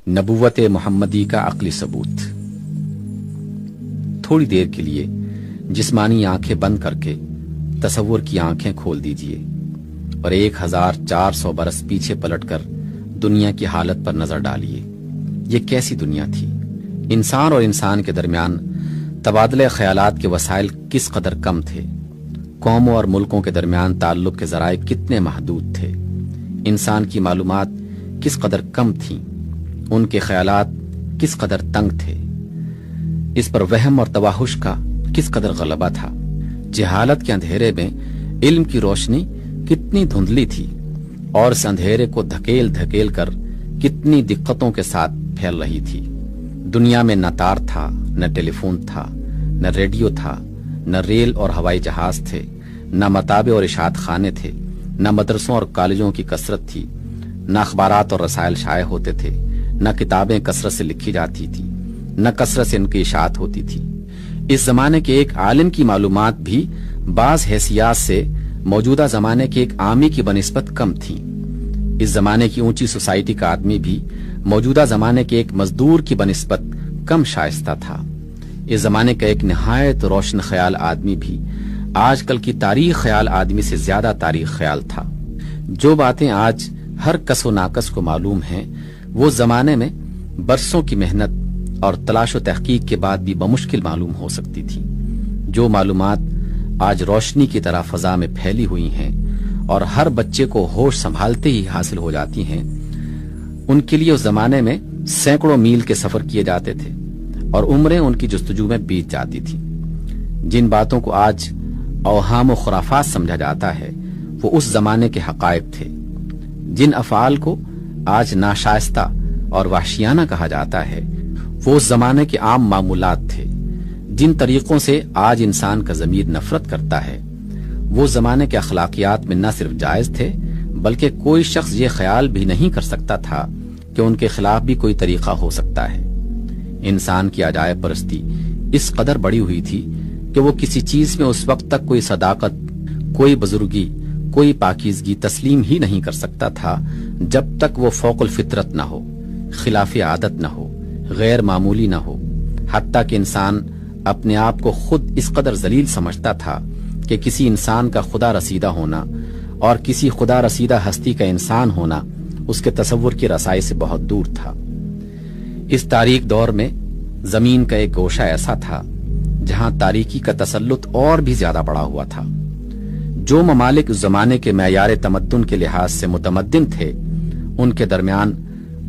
نبوت محمدی کا عقلی ثبوت۔ تھوڑی دیر کے لیے جسمانی آنکھیں بند کر کے تصور کی آنکھیں کھول دیجئے اور 1400 برس پیچھے پلٹ کر دنیا کی حالت پر نظر ڈالیے۔ یہ کیسی دنیا تھی؟ انسان اور انسان کے درمیان تبادلہ خیالات کے وسائل کس قدر کم تھے، قوموں اور ملکوں کے درمیان تعلق کے ذرائع کتنے محدود تھے، انسان کی معلومات کس قدر کم تھیں، ان کے خیالات کس قدر تنگ تھے، اس پر وہم اور توحش کا کس قدر غلبہ تھا، جہالت کے اندھیرے میں علم کی روشنی کتنی دھندلی تھی اور اس اندھیرے کو دھکیل دھکیل کر کتنی دقتوں کے ساتھ پھیل رہی تھی۔ دنیا میں نہ تار تھا، نہ ٹیلی فون تھا، نہ ریڈیو تھا، نہ ریل اور ہوائی جہاز تھے، نہ متابع اور اشاعت خانے تھے، نہ مدرسوں اور کالجوں کی کثرت تھی، نہ اخبارات اور رسائل شائع ہوتے تھے، نہ کتابیں کثرت سے لکھی جاتی تھی، نہ کثرت سے ان کی اشاعت ہوتی تھی۔ اس زمانے کے ایک عالم کی معلومات بھی بعض حیثیات سے موجودہ زمانے کے ایک عامی کی بنسبت کم تھیں۔ اس زمانے کی اونچی سوسائٹی کا آدمی بھی موجودہ زمانے کے ایک مزدور کی بنسبت کم شائستہ تھا۔ اس زمانے کا ایک نہایت روشن خیال آدمی بھی آج کل کی تاریخ خیال آدمی سے زیادہ تاریخ خیال تھا۔ جو باتیں آج ہر کس و ناکس کو معلوم ہیں، وہ زمانے میں برسوں کی محنت اور تلاش و تحقیق کے بعد بھی بمشکل معلوم ہو سکتی تھی۔ جو معلومات آج روشنی کی طرح فضا میں پھیلی ہوئی ہیں اور ہر بچے کو ہوش سنبھالتے ہی حاصل ہو جاتی ہیں، ان کے لیے اس زمانے میں سینکڑوں میل کے سفر کیے جاتے تھے اور عمریں ان کی جستجو میں بیت جاتی تھی۔ جن باتوں کو آج اوہام و خرافات سمجھا جاتا ہے، وہ اس زمانے کے حقائق تھے۔ جن افعال کو آج ناشائستہ اور وحشیانہ کہا جاتا ہے، وہ اس زمانے کے عام معمولات تھے۔ جن طریقوں سے آج انسان کا ضمیر نفرت کرتا ہے، وہ زمانے کے اخلاقیات میں نہ صرف جائز تھے، بلکہ کوئی شخص یہ خیال بھی نہیں کر سکتا تھا کہ ان کے خلاف بھی کوئی طریقہ ہو سکتا ہے۔ انسان کی عجائب پرستی اس قدر بڑی ہوئی تھی کہ وہ کسی چیز میں اس وقت تک کوئی صداقت، کوئی بزرگی، کوئی پاکیزگی تسلیم ہی نہیں کر سکتا تھا جب تک وہ فوق الفطرت نہ ہو، خلاف عادت نہ ہو، غیر معمولی نہ ہو۔ حتیٰ کہ انسان اپنے آپ کو خود اس قدر ذلیل سمجھتا تھا کہ کسی انسان کا خدا رسیدہ ہونا اور کسی خدا رسیدہ ہستی کا انسان ہونا اس کے تصور کی رسائی سے بہت دور تھا۔ اس تاریک دور میں زمین کا ایک گوشہ ایسا تھا جہاں تاریکی کا تسلط اور بھی زیادہ بڑا ہوا تھا۔ جو ممالک اس زمانے کے معیار تمدن کے لحاظ سے متمدن تھے، ان کے درمیان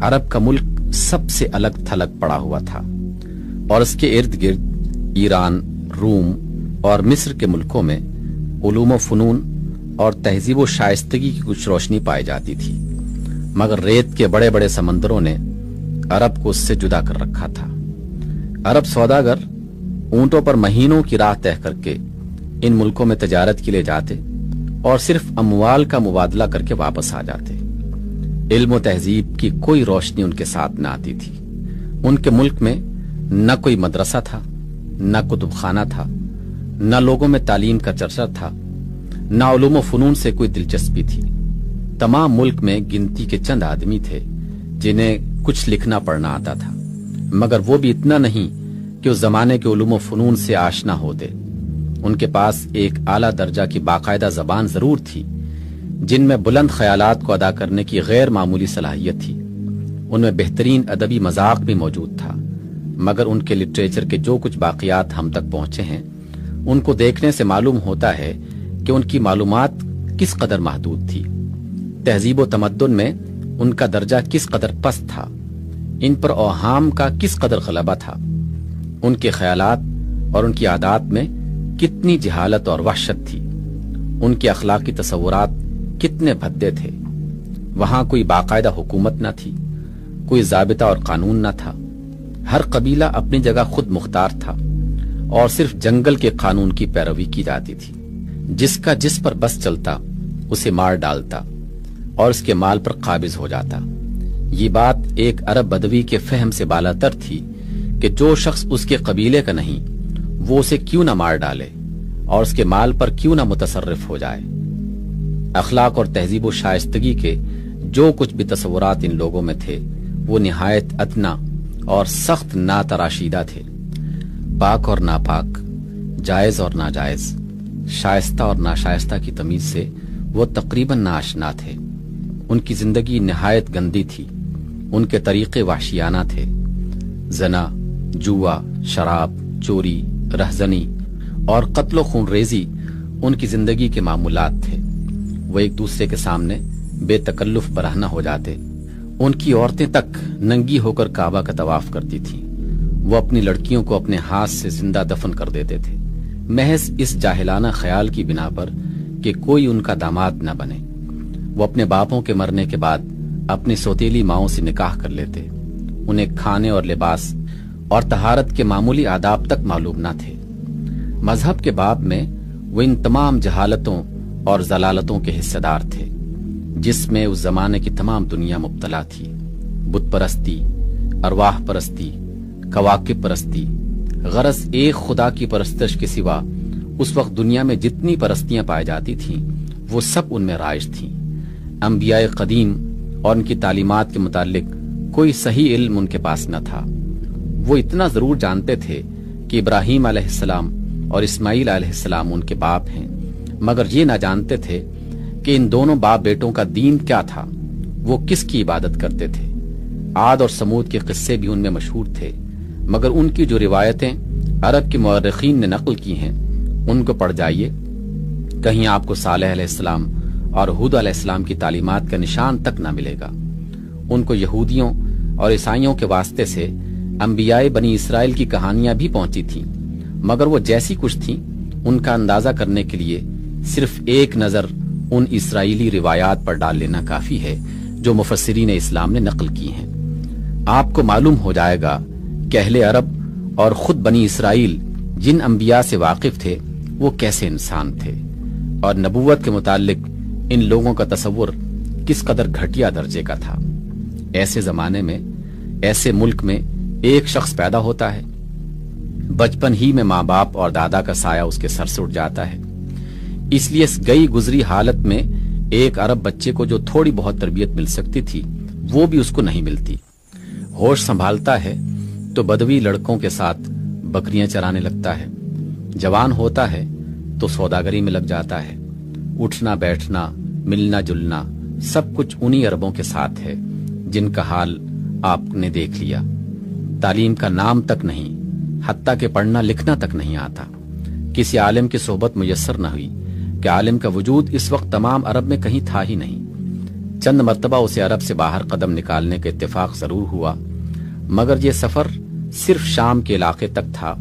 عرب کا ملک سب سے الگ تھلگ پڑا ہوا تھا، اور اس کے ارد گرد ایران، روم اور مصر کے ملکوں میں علوم و فنون اور تہذیب و شائستگی کی کچھ روشنی پائی جاتی تھی، مگر ریت کے بڑے بڑے سمندروں نے عرب کو اس سے جدا کر رکھا تھا۔ عرب سوداگر اونٹوں پر مہینوں کی راہ طے کر کے ان ملکوں میں تجارت کے لیے جاتے اور صرف اموال کا مبادلہ کر کے واپس آ جاتے۔ علم و تہذیب کی کوئی روشنی ان کے ساتھ نہ آتی تھی۔ ان کے ملک میں نہ کوئی مدرسہ تھا، نہ کتب خانہ تھا، نہ لوگوں میں تعلیم کا چرچا تھا، نہ علوم و فنون سے کوئی دلچسپی تھی۔ تمام ملک میں گنتی کے چند آدمی تھے جنہیں کچھ لکھنا پڑھنا آتا تھا، مگر وہ بھی اتنا نہیں کہ اس زمانے کے علوم و فنون سے آشنا ہوتے۔ ان کے پاس ایک اعلیٰ درجہ کی باقاعدہ زبان ضرور تھی، جن میں بلند خیالات کو ادا کرنے کی غیر معمولی صلاحیت تھی۔ ان میں بہترین ادبی مذاق بھی موجود تھا، مگر ان کے لٹریچر کے جو کچھ باقیات ہم تک پہنچے ہیں، ان کو دیکھنے سے معلوم ہوتا ہے کہ ان کی معلومات کس قدر محدود تھی۔ تہذیب و تمدن میں ان کا درجہ کس قدر پست تھا، ان پر اوہام کا کس قدر غلبہ تھا، ان کے خیالات اور ان کی عادات میں کتنی جہالت اور وحشت تھی، ان کے اخلاقی تصورات کتنے بھدے تھے۔ وہاں کوئی باقاعدہ حکومت نہ تھی، کوئی ضابطہ اور قانون نہ تھا، ہر قبیلہ اپنی جگہ خود مختار تھا اور صرف جنگل کے قانون کی پیروی کی جاتی تھی۔ جس کا جس پر بس چلتا اسے مار ڈالتا اور اس کے مال پر قابض ہو جاتا۔ یہ بات ایک عرب بدوی کے فہم سے بالاتر تھی کہ جو شخص اس کے قبیلے کا نہیں، وہ اسے کیوں نہ مار ڈالے اور اس کے مال پر کیوں نہ متصرف ہو جائے۔ اخلاق اور تہذیب و شائستگی کے جو کچھ بھی تصورات ان لوگوں میں تھے، وہ نہایت ادنا اور سخت ناتراشیدہ تھے۔ پاک اور ناپاک، جائز اور ناجائز، شائستہ اور ناشائستہ کی تمیز سے وہ تقریباً ناآشنا تھے۔ ان کی زندگی نہایت گندی تھی، ان کے طریقے وحشیانہ تھے۔ زنا، جوا، شراب، چوری، رہزنی اور قتل و خون ریزی ان کی زندگی کے معمولات تھے۔ وہ ایک دوسرے کے سامنے بے تکلف برہنہ ہو جاتے۔ ان کی عورتیں تک ننگی ہو کر کعبہ کا طواف کرتی تھیں۔ وہ اپنی لڑکیوں کو اپنے ہاتھ سے زندہ دفن کر دیتے تھے، محض اس جاہلانہ خیال کی بنا پر کہ کوئی ان کا داماد نہ بنے۔ وہ اپنے باپوں کے مرنے کے بعد اپنی سوتیلی ماؤں سے نکاح کر لیتے۔ انہیں کھانے اور لباس اور طہارت کے معمولی آداب تک معلوم نہ تھے۔ مذہب کے باب میں وہ ان تمام جہالتوں اور ضلالتوں کے حصے دار تھے جس میں اس زمانے کی تمام دنیا مبتلا تھی۔ بت پرستی، ارواح پرستی، کواکب پرستی، غرض ایک خدا کی پرستش کے سوا اس وقت دنیا میں جتنی پرستیاں پائی جاتی تھیں وہ سب ان میں رائج تھیں۔ انبیاء قدیم اور ان کی تعلیمات کے متعلق کوئی صحیح علم ان کے پاس نہ تھا۔ وہ اتنا ضرور جانتے تھے کہ ابراہیم علیہ السلام اور اسماعیل علیہ السلام ان کے باپ ہیں، مگر یہ نہ جانتے تھے کہ ان دونوں باپ بیٹوں کا دین کیا تھا، وہ کس کی عبادت کرتے تھے۔ عاد اور سمود کے قصے بھی ان میں مشہور تھے، مگر ان کی جو روایتیں عرب کے مورخین نے نقل کی ہیں ان کو پڑھ جائیے، کہیں آپ کو صالح علیہ السلام اور ہود علیہ السلام کی تعلیمات کا نشان تک نہ ملے گا۔ ان کو یہودیوں اور عیسائیوں کے واسطے سے انبیاء بنی اسرائیل کی کہانیاں بھی پہنچی تھیں، مگر وہ جیسی کچھ تھیں ان کا اندازہ کرنے کے لیے صرف ایک نظر ان اسرائیلی روایات پر ڈال لینا کافی ہے جو مفسرین اسلام نے نقل کی ہیں۔ آپ کو معلوم ہو جائے گا کہ اہل عرب اور خود بنی اسرائیل جن انبیاء سے واقف تھے وہ کیسے انسان تھے، اور نبوت کے متعلق ان لوگوں کا تصور کس قدر گھٹیا درجے کا تھا۔ ایسے زمانے میں، ایسے ملک میں ایک شخص پیدا ہوتا ہے، بچپن ہی میں ماں باپ اور دادا کا سایہ اس کے سر سے اٹھ جاتا ہے۔ اس لیے اس گئی گزری حالت میں ایک عرب بچے کو جو تھوڑی بہت تربیت مل سکتی تھی وہ بھی اس کو نہیں ملتی۔ ہوش سنبھالتا ہے تو بدوی لڑکوں کے ساتھ بکریاں چرانے لگتا ہے، جوان ہوتا ہے تو سوداگری میں لگ جاتا ہے۔ اٹھنا بیٹھنا، ملنا جلنا سب کچھ انہی عربوں کے ساتھ ہے جن کا حال آپ نے دیکھ لیا۔ تعلیم کا نام تک نہیں، حتیٰ کہ پڑھنا لکھنا تک نہیں آتا۔ کسی عالم کی صحبت میسر نہ ہوئی کہ عالم کا وجود اس وقت تمام عرب میں کہیں تھا ہی نہیں۔ چند مرتبہ اسے عرب سے باہر قدم نکالنے کا اتفاق ضرور ہوا، مگر یہ سفر صرف شام کے علاقے تک تھا،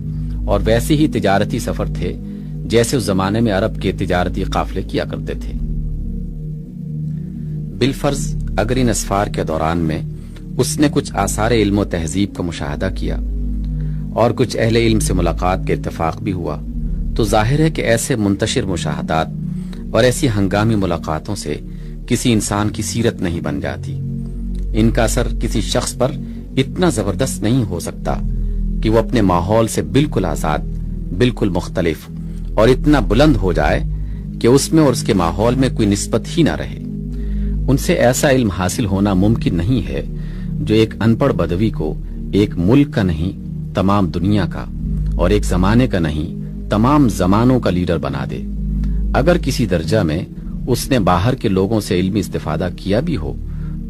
اور ویسے ہی تجارتی سفر تھے جیسے اس زمانے میں عرب کے تجارتی قافلے کیا کرتے تھے۔ بالفرض اگر ان اسفار کے دوران میں اس نے کچھ آثار علم و تہذیب کا مشاہدہ کیا اور کچھ اہل علم سے ملاقات کے اتفاق بھی ہوا، تو ظاہر ہے کہ ایسے منتشر مشاہدات اور ایسی ہنگامی ملاقاتوں سے کسی انسان کی سیرت نہیں بن جاتی۔ ان کا اثر کسی شخص پر اتنا زبردست نہیں ہو سکتا کہ وہ اپنے ماحول سے بالکل آزاد، بالکل مختلف اور اتنا بلند ہو جائے کہ اس میں اور اس کے ماحول میں کوئی نسبت ہی نہ رہے۔ ان سے ایسا علم حاصل ہونا ممکن نہیں ہے جو ایک ان پڑھ بدوی کو ایک ملک کا نہیں تمام دنیا کا، اور ایک زمانے کا نہیں تمام زمانوں کا لیڈر بنا دے۔ اگر کسی درجہ میں اس نے باہر کے لوگوں سے علمی استفادہ کیا بھی ہو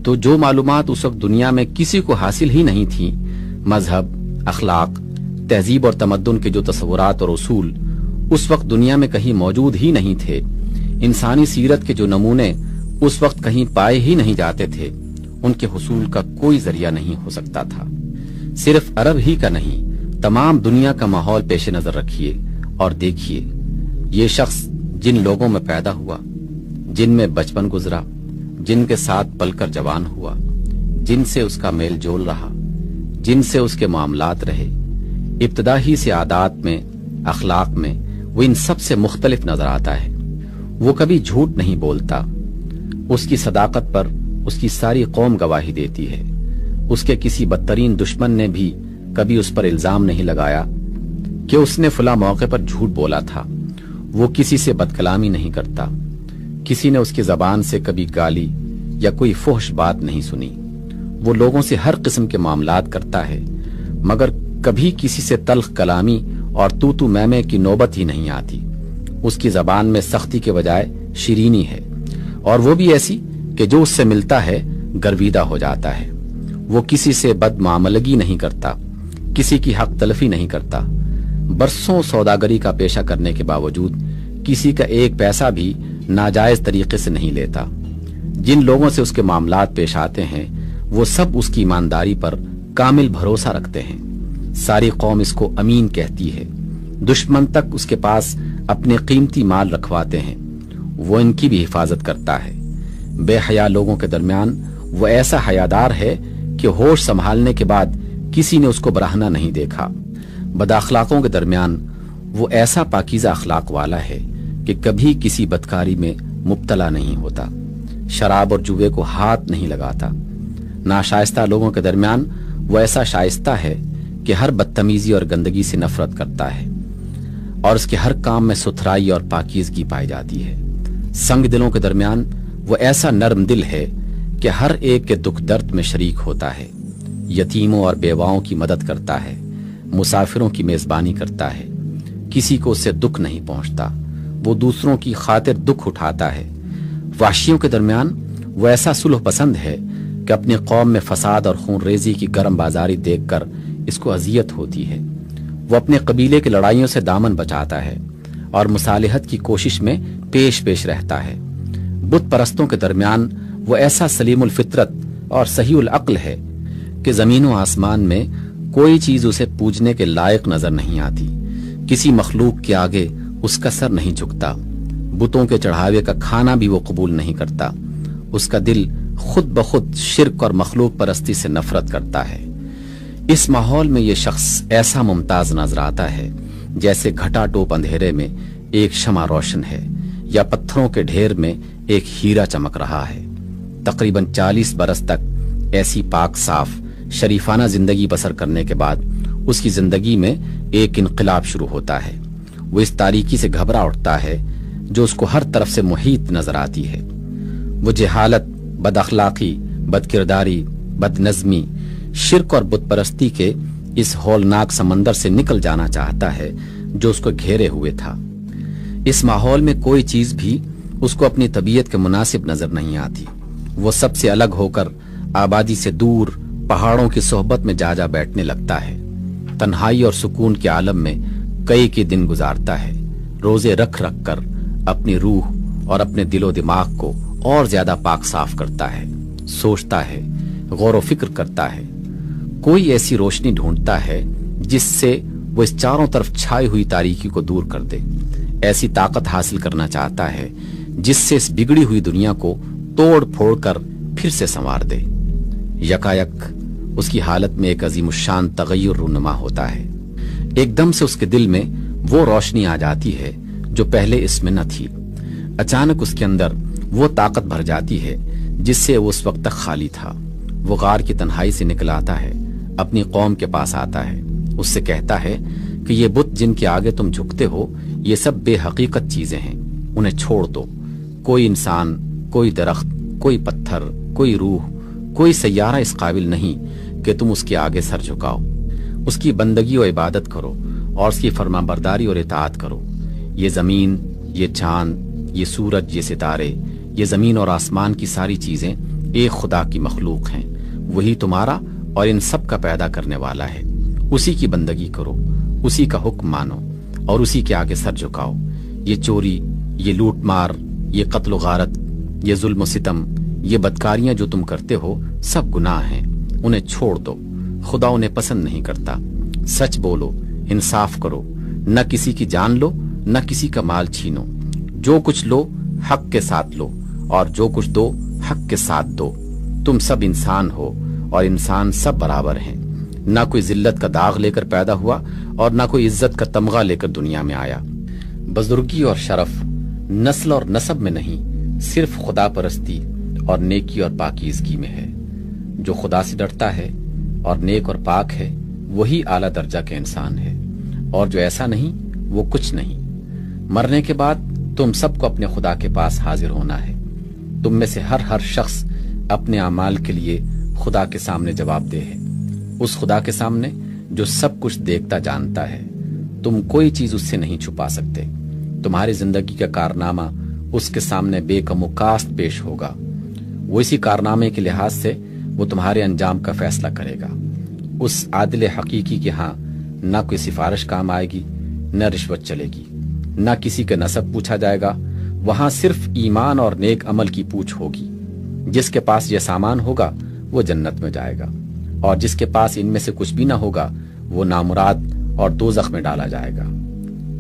تو جو معلومات اس وقت دنیا میں کسی کو حاصل ہی نہیں تھیں، مذہب، اخلاق، تہذیب اور تمدن کے جو تصورات اور اصول اس وقت دنیا میں کہیں موجود ہی نہیں تھے، انسانی سیرت کے جو نمونے اس وقت کہیں پائے ہی نہیں جاتے تھے، ان کے حصول کا کوئی ذریعہ نہیں ہو سکتا تھا۔ صرف عرب ہی کا نہیں، تمام دنیا کا ماحول پیش نظر رکھیے اور دیکھیے، یہ شخص جن لوگوں میں پیدا ہوا، جن میں بچپن گزرا، جن کے ساتھ پل کر جوان ہوا، جن سے اس کا میل جول رہا، جن سے اس کے معاملات رہے، ابتدا ہی سے عادات میں، اخلاق میں وہ ان سب سے مختلف نظر آتا ہے۔ وہ کبھی جھوٹ نہیں بولتا، اس کی صداقت پر اس کی ساری قوم گواہی دیتی ہے۔ اس کے کسی بدترین دشمن نے بھی کبھی اس پر الزام نہیں لگایا کہ اس نے فلاں موقع پر جھوٹ بولا تھا۔ وہ کسی سے بدکلامی نہیں کرتا، کسی نے اس کی زبان سے کبھی گالی یا کوئی فحش بات نہیں سنی۔ وہ لوگوں سے ہر قسم کے معاملات کرتا ہے، مگر کبھی کسی سے تلخ کلامی اور تو میں کی نوبت ہی نہیں آتی۔ اس کی زبان میں سختی کے بجائے شیرینی ہے، اور وہ بھی ایسی کہ جو اس سے ملتا ہے گرویدہ ہو جاتا ہے۔ وہ کسی سے بد معاملگی نہیں کرتا، کسی کی حق تلفی نہیں کرتا، برسوں سوداگری کا پیشہ کرنے کے باوجود کسی کا ایک پیسہ بھی ناجائز طریقے سے نہیں لیتا۔ جن لوگوں سے اس کے معاملات پیش آتے ہیں وہ سب اس کی ایمانداری پر کامل بھروسہ رکھتے ہیں۔ ساری قوم اس کو امین کہتی ہے۔ دشمن تک اس کے پاس اپنے قیمتی مال رکھواتے ہیں، وہ ان کی بھی حفاظت کرتا ہے۔ بے حیا لوگوں کے درمیان وہ ایسا حیادار ہے کہ ہوش سنبھالنے کے بعد کسی نے اس کو برہنہ نہیں دیکھا۔ بد اخلاقوں کے درمیان وہ ایسا پاکیزہ اخلاق والا ہے کہ کبھی کسی بدکاری میں مبتلا نہیں ہوتا، شراب اور جوے کو ہاتھ نہیں لگاتا۔ ناشائستہ لوگوں کے درمیان وہ ایسا شائستہ ہے کہ ہر بدتمیزی اور گندگی سے نفرت کرتا ہے، اور اس کے ہر کام میں ستھرائی اور پاکیزگی پائی جاتی ہے۔ سنگ دلوں کے درمیان وہ ایسا نرم دل ہے کہ ہر ایک کے دکھ درد میں شریک ہوتا ہے، یتیموں اور بیواؤں کی مدد کرتا ہے، مسافروں کی میزبانی کرتا ہے، کسی کو اس سے دکھ نہیں پہنچتا، وہ دوسروں کی خاطر دکھ اٹھاتا ہے۔ وحشیوں کے درمیان وہ ایسا صلح پسند ہے کہ اپنی قوم میں فساد اور خون ریزی کی گرم بازاری دیکھ کر اس کو اذیت ہوتی ہے۔ وہ اپنے قبیلے کی لڑائیوں سے دامن بچاتا ہے اور مصالحت کی کوشش میں پیش رہتا ہے۔ بت پرستوں کے درمیان وہ ایسا سلیم الفطرت اور صحیح العقل ہے کہ زمین و آسمان میں کوئی چیز اسے پوجنے کے لائق نظر نہیں آتی، کسی مخلوق کے آگے اس کا سر نہیں جھکتا، بتوں کے چڑھاوے کا کھانا بھی وہ قبول نہیں کرتا، اس کا دل خود بخود شرک اور مخلوق پرستی سے نفرت کرتا ہے۔ اس ماحول میں یہ شخص ایسا ممتاز نظر آتا ہے جیسے گھٹا ٹوپ اندھیرے میں ایک شمع روشن ہے یا پتھروں کے ڈھیر میں ایک ہیرا چمک رہا ہے۔ تقریباً 40 برس تک ایسی پاک صاف شریفانہ زندگی بسر کرنے کے بعد اس کی زندگی میں ایک انقلاب شروع ہوتا ہے۔ وہ اس تاریکی سے گھبرا اٹھتا ہے جو اس کو ہر طرف سے محیط نظر آتی ہے۔ وہ جہالت، بد اخلاقی، بد کرداری، بد نظمی، شرک اور بت پرستی کے اس ہولناک سمندر سے نکل جانا چاہتا ہے جو اس کو گھیرے ہوئے تھا۔ اس ماحول میں کوئی چیز بھی اس کو اپنی طبیعت کے مناسب نظر نہیں آتی۔ وہ سب سے الگ ہو کر آبادی سے دور پہاڑوں کی صحبت میں جا بیٹھنے لگتا ہے۔ تنہائی اور سکون کے عالم میں کئی دن گزارتا ہے، روزے رکھ کر اپنی روح اور اپنے دل و دماغ کو اور زیادہ پاک صاف کرتا ہے، سوچتا ہے، غور و فکر کرتا ہے، کوئی ایسی روشنی ڈھونڈتا ہے جس سے وہ اس چاروں طرف چھائی ہوئی تاریکی کو دور کر دے، ایسی طاقت حاصل کرنا چاہتا ہے جس سے اس بگڑی ہوئی دنیا کو توڑ پھوڑ کر پھر سے سنوار دے۔ یکایک اس کی حالت میں ایک عظیم الشان تغیر رونما ہوتا ہے۔ ایک دم سے اس کے دل میں وہ روشنی آ جاتی ہے جو پہلے اس میں نہ تھی۔ اچانک اس کے اندر وہ طاقت بھر جاتی ہے جس سے وہ اس وقت تک خالی تھا۔ وہ غار کی تنہائی سے نکل آتا ہے، اپنی قوم کے پاس آتا ہے، اس سے کہتا ہے کہ یہ بت جن کے آگے تم جھکتے ہو یہ سب بے حقیقت چیزیں ہیں، انہیں چھوڑ دو۔ کوئی انسان، کوئی درخت، کوئی پتھر، کوئی روح، کوئی سیارہ اس قابل نہیں کہ تم اس کے آگے سر جھکاؤ۔ اس کی بندگی و عبادت کرو اور اس کی فرما برداری اور اطاعت کرو۔ یہ زمین، یہ چاند، یہ سورج، یہ ستارے، یہ زمین اور آسمان کی ساری چیزیں ایک خدا کی مخلوق ہیں، وہی تمہارا اور ان سب کا پیدا کرنے والا ہے۔ اسی کی بندگی کرو، اسی کا حکم مانو اور اسی کے آگے سر جھکاؤ۔ یہ چوری، یہ لوٹ مار، یہ قتل و غارت، یہ ظلم و ستم، یہ بدکاریاں جو تم کرتے ہو سب گناہ ہیں، انہیں چھوڑ دو، خدا انہیں پسند نہیں کرتا۔ سچ بولو، انصاف کرو، نہ کسی کی جان لو، نہ کسی کا مال چھینو، جو کچھ لو حق کے ساتھ لو اور جو کچھ دو حق کے ساتھ دو۔ تم سب انسان ہو اور انسان سب برابر ہیں، نہ کوئی ذلت کا داغ لے کر پیدا ہوا اور نہ کوئی عزت کا تمغہ لے کر دنیا میں آیا۔ بزرگی اور شرف نسل اور نسب میں نہیں، صرف خدا پرستی اور نیکی اور پاکیزگی میں ہے۔ جو خدا سے ڈرتا ہے اور نیک اور پاک ہے وہی اعلیٰ درجہ کے انسان ہے، اور جو ایسا نہیں وہ کچھ نہیں۔ مرنے کے بعد تم سب کو اپنے خدا کے پاس حاضر ہونا ہے۔ تم میں سے ہر شخص اپنے اعمال کے لیے خدا کے سامنے جواب دہ ہے، اس خدا کے سامنے جو سب کچھ دیکھتا جانتا ہے۔ تم کوئی چیز اس سے نہیں چھپا سکتے۔ تمہاری زندگی کا کارنامہ اس کے سامنے بے کم و کاست پیش ہوگا۔ وہ اسی کارنامے کے لحاظ سے وہ تمہارے انجام کا فیصلہ کرے گا۔ اس عادل حقیقی کے ہاں نہ کوئی سفارش کام آئے گی، نہ رشوت چلے گی، نہ کسی کا نسب پوچھا جائے گا۔ وہاں صرف ایمان اور نیک عمل کی پوچھ ہوگی۔ جس کے پاس یہ سامان ہوگا وہ جنت میں جائے گا، اور جس کے پاس ان میں سے کچھ بھی نہ ہوگا وہ نامراد اور دوزخ میں ڈالا جائے گا۔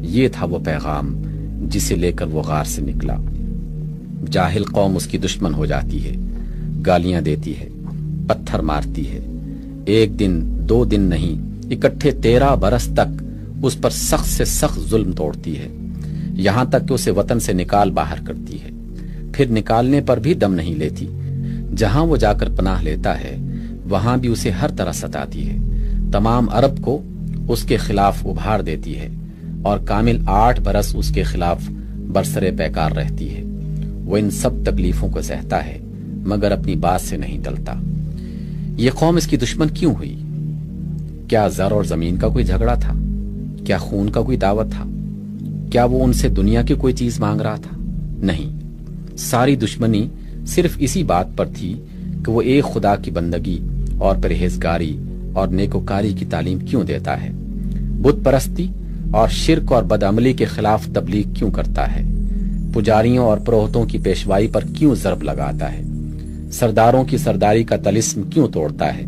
یہ تھا وہ پیغام جسے لے کر وہ غار سے نکلا۔ جاہل قوم اس کی دشمن ہو جاتی ہے، گالیاں دیتی ہے، پتھر مارتی ہے، ایک دن دو دن نہیں، اکٹھے 13 برس تک اس پر سخت سے سخت ظلم توڑتی ہے، یہاں تک کہ اسے وطن سے نکال باہر کرتی ہے۔ پھر نکالنے پر بھی دم نہیں لیتی، جہاں وہ جا کر پناہ لیتا ہے وہاں بھی اسے ہر طرح ستاتی ہے، تمام عرب کو اس کے خلاف ابھار دیتی ہے، اور کامل 8 برس اس کے خلاف برسرے پیکار رہتی ہے۔ وہ ان سب تکلیفوں کو سہتا ہے مگر اپنی بات سے نہیں ٹلتا۔ یہ قوم اس کی دشمن کیوں ہوئی؟ کیا زر اور زمین کا کوئی جھگڑا تھا؟ کیا خون کا کوئی دعوت تھا؟ کیا وہ ان سے دنیا کی کوئی چیز مانگ رہا تھا؟ نہیں، ساری دشمنی صرف اسی بات پر تھی کہ وہ ایک خدا کی بندگی اور پرہیزگاری اور نیکوکاری کی تعلیم کیوں دیتا ہے، بت پرستی اور شرک اور بدعملی کے خلاف تبلیغ کیوں کرتا ہے، پجاریوں اور پروہتوں کی پیشوائی پر کیوں ضرب لگاتا ہے، سرداروں کی سرداری کا طلسم کیوں توڑتا ہے،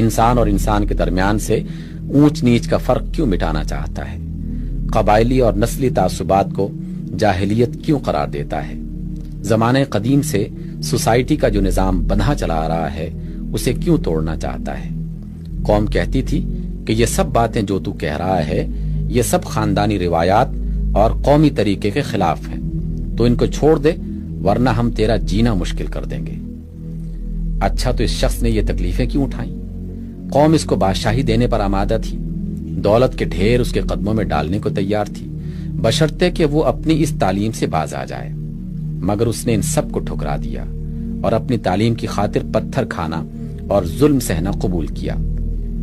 انسان اور انسان کے درمیان سے اونچ نیچ کا فرق کیوں مٹانا چاہتا ہے، قبائلی اور نسلی تعصبات کو جاہلیت کیوں قرار دیتا ہے، زمانے قدیم سے سوسائٹی کا جو نظام بندھا چلا رہا ہے اسے کیوں توڑنا چاہتا ہے۔ قوم کہتی تھی کہ یہ سب باتیں جو تو کہہ رہا ہے یہ سب خاندانی روایات اور قومی طریقے کے خلاف ہیں، تو ان کو چھوڑ دے ورنہ ہم تیرا جینا مشکل کر دیں گے۔ اچھا، تو اس شخص نے یہ تکلیفیں کیوں اٹھائیں؟ قوم اس کو بادشاہی دینے پر آمادہ تھی، دولت کے ڈھیر اس کے قدموں میں ڈالنے کو تیار تھی، بشرطے کہ وہ اپنی اس تعلیم سے باز آ جائے، مگر اس نے ان سب کو ٹھکرا دیا اور اپنی تعلیم کی خاطر پتھر کھانا اور ظلم سہنا قبول کیا۔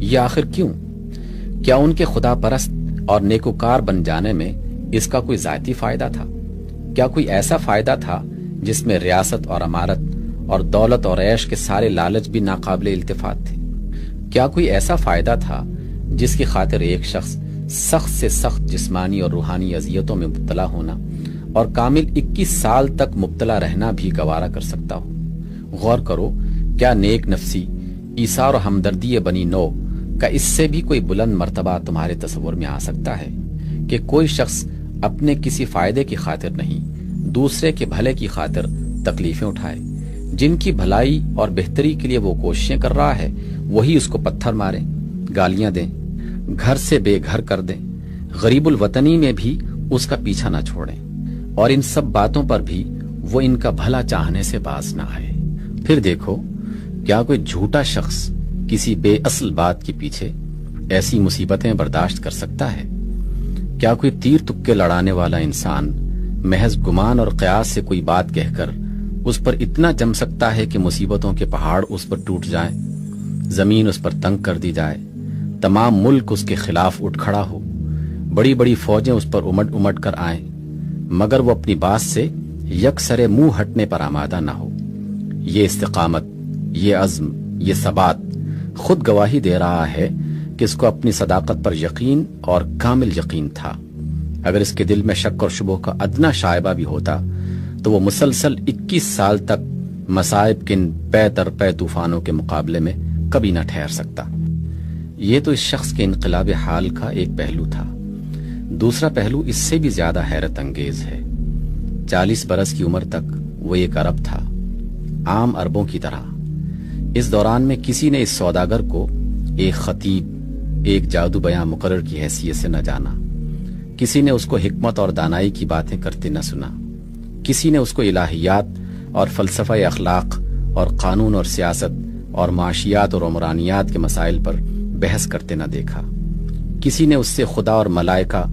یہ آخر کیوں؟ کیا ان کے خدا پرست اور نیکوکار بن جانے میں اس کا کوئی ذاتی فائدہ تھا؟ کیا کوئی ایسا فائدہ تھا جس میں ریاست اور امارت اور دولت اور عیش کے سارے لالچ بھی ناقابل التفات تھے؟ کیا کوئی ایسا فائدہ تھا جس کی خاطر ایک شخص سخت سے سخت جسمانی اور روحانی اذیتوں میں مبتلا ہونا اور کامل 21 سال تک مبتلا رہنا بھی گوارا کر سکتا ہو؟ غور کرو، کیا نیک نفسی، ایثار و ہمدردی بنی نو کا اس سے بھی کوئی بلند مرتبہ تمہارے تصور میں آ سکتا ہے کہ کوئی شخص اپنے کسی فائدے کی خاطر نہیں، دوسرے کے بھلے کی خاطر تکلیفیں اٹھائے؟ جن کی بھلائی اور بہتری کے لیے وہ کوششیں کر رہا ہے وہی اس کو پتھر ماریں، گالیاں دیں، گھر سے بے گھر کر دیں، غریب الوطنی میں بھی اس کا پیچھا نہ چھوڑیں، اور ان سب باتوں پر بھی وہ ان کا بھلا چاہنے سے باز نہ آئے۔ پھر دیکھو، کیا کوئی جھوٹا شخص کسی بے اصل بات کے پیچھے ایسی مصیبتیں برداشت کر سکتا ہے؟ کیا کوئی تیر تکے لڑانے والا انسان محض گمان اور قیاس سے کوئی بات کہہ کر اس پر اتنا جم سکتا ہے کہ مصیبتوں کے پہاڑ اس پر ٹوٹ جائیں، زمین اس پر تنگ کر دی جائے، تمام ملک اس کے خلاف اٹھ کھڑا ہو، بڑی بڑی فوجیں اس پر امٹ امٹ کر آئیں، مگر وہ اپنی بات سے یکسرے منہ ہٹنے پر آمادہ نہ ہو؟ یہ استقامت، یہ عزم، یہ ثبات خود گواہی دے رہا ہے کہ اس کو اپنی صداقت پر یقین اور کامل یقین تھا۔ اگر اس کے دل میں شک اور شبہ کا ادنا شائبہ بھی ہوتا تو وہ مسلسل 21 سال تک مصائب کے ان پے در پے طوفانوں کے مقابلے میں کبھی نہ ٹھہر سکتا۔ یہ تو اس شخص کے انقلاب حال کا ایک پہلو تھا۔ دوسرا پہلو اس سے بھی زیادہ حیرت انگیز ہے۔ 40 برس کی عمر تک وہ ایک عرب تھا، عام عربوں کی طرح۔ اس دوران میں کسی نے اس سوداگر کو ایک خطیب، ایک جادو بیاں مقرر کی حیثیت سے نہ جانا، کسی نے اس کو حکمت اور دانائی کی باتیں کرتے نہ سنا، کسی نے اس کو الہیات اور فلسفہ اخلاق اور قانون اور سیاست اور معاشیات اور عمرانیات کے مسائل پر بحث کرتے نہ دیکھا، کسی نے اس سے خدا اور ملائکہ